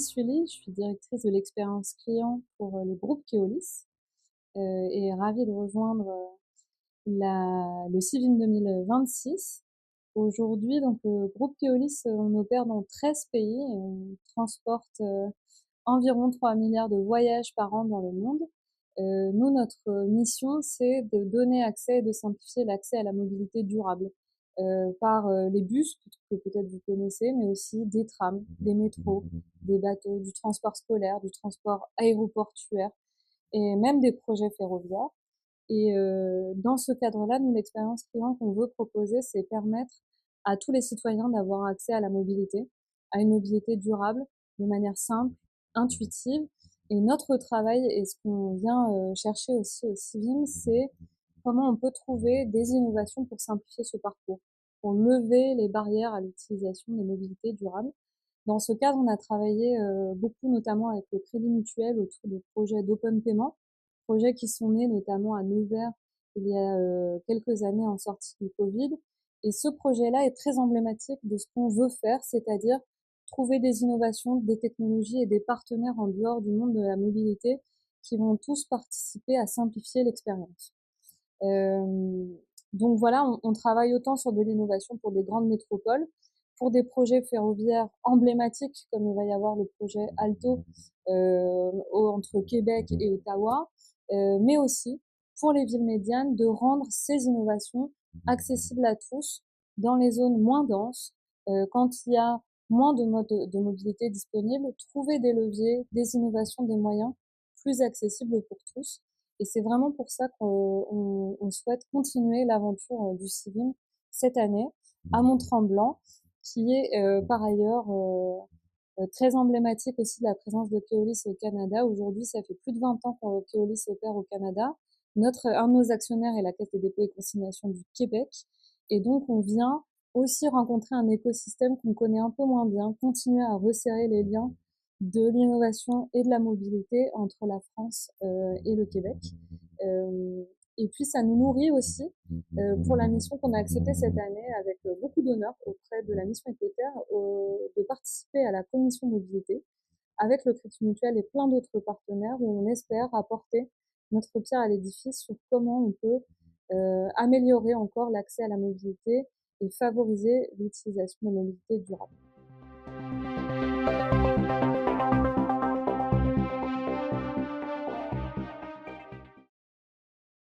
Sully, je suis directrice de l'expérience client pour le groupe Keolis et ravie de rejoindre le CIVIM 2026. Aujourd'hui, donc, le groupe Keolis, on opère dans 13 pays et on transporte environ 3 milliards de voyages par an dans le monde. Nous, notre mission, c'est de donner accès et de simplifier l'accès à la mobilité durable par les bus, que peut-être vous connaissez, mais aussi des trams, des métros, des bateaux, du transport scolaire, du transport aéroportuaire et même des projets ferroviaires. Et dans ce cadre-là, nous, l'expérience client qu'on veut proposer, c'est permettre à tous les citoyens d'avoir accès à la mobilité, à une mobilité durable, de manière simple, intuitive. Et notre travail et ce qu'on vient chercher aussi au CIVIM, c'est comment on peut trouver des innovations pour simplifier ce parcours, pour lever les barrières à l'utilisation des mobilités durables. Dans ce cadre, on a travaillé beaucoup notamment avec le Crédit Mutuel autour de projets d'open payment, projets qui sont nés notamment à Nevers il y a quelques années en sortie du Covid. Et ce projet-là est très emblématique de ce qu'on veut faire, c'est-à-dire trouver des innovations, des technologies et des partenaires en dehors du monde de la mobilité qui vont tous participer à simplifier l'expérience. Donc voilà, on travaille autant sur de l'innovation pour des grandes métropoles, pour des projets ferroviaires emblématiques, comme il va y avoir le projet Alto entre Québec et Ottawa, mais aussi pour les villes médianes, de rendre ces innovations accessibles à tous dans les zones moins denses, quand il y a moins de modes de mobilité disponibles, trouver des leviers, des innovations, des moyens plus accessibles pour tous. Et c'est vraiment pour ça qu'on souhaite continuer l'aventure du CIVIM cette année à Mont-Tremblant, qui est par ailleurs très emblématique aussi de la présence de Keolis au Canada. Aujourd'hui, ça fait plus de 20 ans que Keolis opère au Canada. Un de nos actionnaires est la Caisse des dépôts et consignations du Québec. Et donc, on vient aussi rencontrer un écosystème qu'on connaît un peu moins bien, continuer à resserrer les liens de l'innovation et de la mobilité entre la France et le Québec. Et puis ça nous nourrit aussi pour la mission qu'on a acceptée cette année avec beaucoup d'honneur auprès de la mission Écoterre de participer à la commission mobilité avec le Crédit Mutuel et plein d'autres partenaires où on espère apporter notre pierre à l'édifice sur comment on peut améliorer encore l'accès à la mobilité et favoriser l'utilisation de la mobilité durable.